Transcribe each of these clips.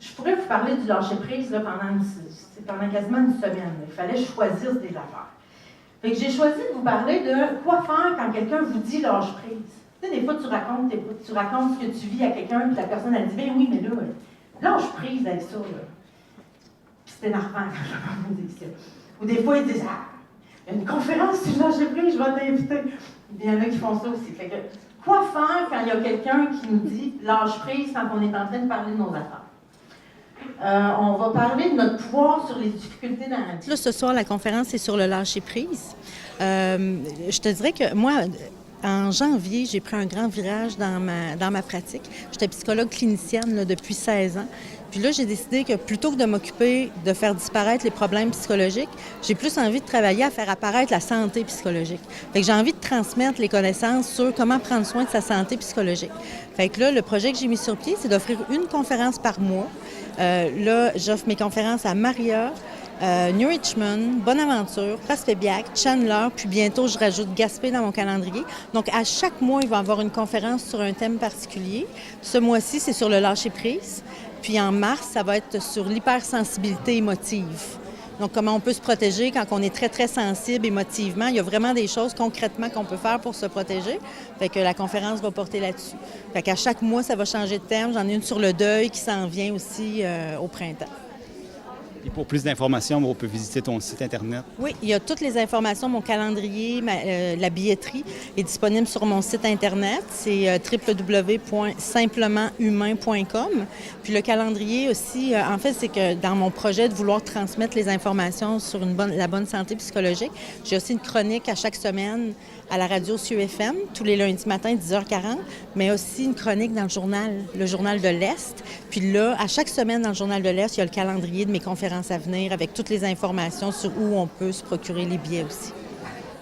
je pourrais vous parler du lâcher-prise là, pendant quasiment une semaine. Il fallait que je choisisse des affaires. Fait que j'ai choisi de vous parler de quoi faire quand quelqu'un vous dit lâche-prise. Tu sais, des fois, tu racontes ce que tu vis à quelqu'un, puis la personne, elle dit, ben oui, mais là, lâche-prise avec ça, là. Puis c'est énervant quand je vous dis ça. Ou des fois, ils disent, ah, il y a une conférence sur le lâcher-prise, je vais t'inviter. Il y en a qui font ça aussi. Fait que, quoi faire quand il y a quelqu'un qui nous dit lâche-prise quand on est en train de parler de nos affaires? On va parler de notre pouvoir sur les difficultés dans la vie. Là, ce soir, la conférence est sur le lâcher-prise. Je te dirais que moi, en janvier, j'ai pris un grand virage dans ma pratique. J'étais psychologue clinicienne là, depuis 16 ans. Puis là, j'ai décidé que plutôt que de m'occuper de faire disparaître les problèmes psychologiques, j'ai plus envie de travailler à faire apparaître la santé psychologique. Fait que j'ai envie de transmettre les connaissances sur comment prendre soin de sa santé psychologique. Fait que là, le projet que j'ai mis sur pied, c'est d'offrir une conférence par mois. Là, j'offre mes conférences à Maria, New Richmond, Bonaventure, Passepébiac, Chandler, puis bientôt, je rajoute Gaspé dans mon calendrier. Donc, à chaque mois, il va y avoir une conférence sur un thème particulier. Ce mois-ci, c'est sur le lâcher-prise. Puis en mars, ça va être sur l'hypersensibilité émotive. Donc, comment on peut se protéger quand on est très, très sensible émotivement. Il y a vraiment des choses concrètement qu'on peut faire pour se protéger. Fait que la conférence va porter là-dessus. Fait qu'à chaque mois, ça va changer de thème. J'en ai une sur le deuil qui s'en vient aussi au printemps. Et pour plus d'informations, on peut visiter ton site Internet. Oui, il y a toutes les informations. Mon calendrier, la billetterie est disponible sur mon site Internet. C'est www.simplementhumain.com. Puis le calendrier aussi, en fait, c'est que dans mon projet de vouloir transmettre les informations sur la bonne santé psychologique, j'ai aussi une chronique à chaque semaine à la radio CIeux FM, tous les lundis matin, 10h40, mais aussi une chronique dans le journal de l'Est. Puis là, à chaque semaine dans le journal de l'Est, il y a le calendrier de mes conférences à venir avec toutes les informations sur où on peut se procurer les billets aussi.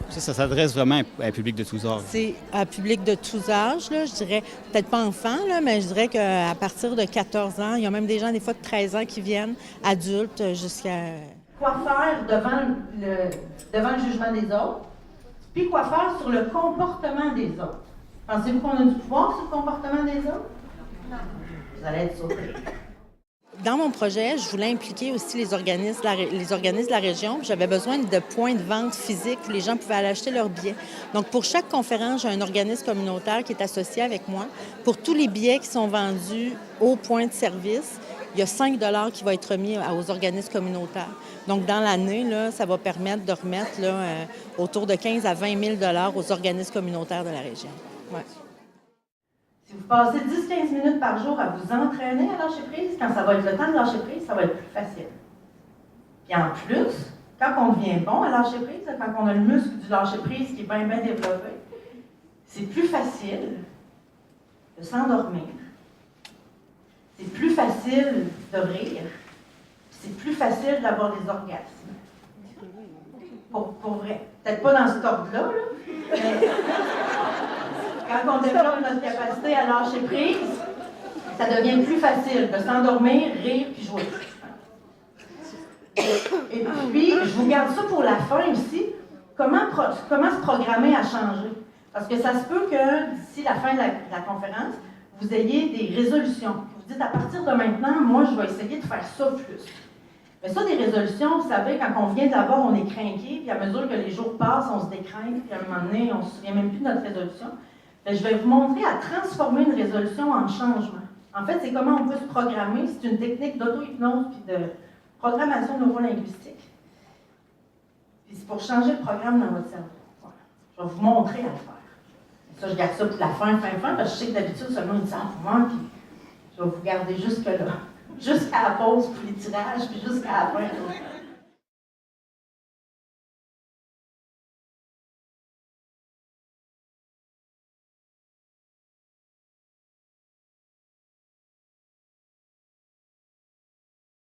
Ça s'adresse vraiment à un public de tous âges. C'est à un public de tous âges, là, je dirais, peut-être pas enfants, là, mais je dirais qu'à partir de 14 ans, il y a même des gens, des fois, de 13 ans qui viennent, adultes, jusqu'à... Quoi faire devant le jugement des autres? Puis quoi faire sur le comportement des autres? Pensez-vous qu'on a du pouvoir sur le comportement des autres? Non. Vous allez être surpris. Dans mon projet, je voulais impliquer aussi les organismes de la région. J'avais besoin de points de vente physiques où les gens pouvaient aller acheter leurs billets. Donc, pour chaque conférence, j'ai un organisme communautaire qui est associé avec moi. Pour tous les billets qui sont vendus au point de service, il y a 5 $ qui vont être remis aux organismes communautaires. Donc, dans l'année, là, ça va permettre de remettre là, autour de 15 à 20 000 $ aux organismes communautaires de la région. Ouais. Si vous passez 10-15 minutes par jour à vous entraîner à lâcher prise, quand ça va être le temps de lâcher prise, ça va être plus facile. Puis en plus, quand on devient bon à lâcher prise, quand on a le muscle du lâcher prise qui est bien, bien développé, c'est plus facile de s'endormir. C'est plus facile de rire. C'est plus facile d'avoir des orgasmes. Pour vrai. Peut-être pas dans cet ordre-là, là, mais quand on développe notre capacité à lâcher prise, ça devient plus facile de s'endormir, rire puis jouer. Et puis, je vous garde ça pour la fin aussi. Comment se programmer à changer? Parce que ça se peut que d'ici la fin de la conférence, vous ayez des résolutions. Vous dites, à partir de maintenant, moi, je vais essayer de faire ça plus. Mais ça, des résolutions, vous savez, quand on vient de l'avoir, on est craqué, puis à mesure que les jours passent, on se décrinque, puis à un moment donné, on ne se souvient même plus de notre résolution. Mais je vais vous montrer à transformer une résolution en changement. En fait, c'est comment on peut se programmer. C'est une technique d'auto-hypnose puis de programmation neurolinguistique. Puis c'est pour changer le programme dans votre cerveau. Voilà. Je vais vous montrer à le faire. Et ça, je garde ça pour la fin, parce que je sais que d'habitude, seulement une heure pour moi, puis je vais vous garder jusque-là. Jusqu'à la pause pour les tirages, puis jusqu'à la fin.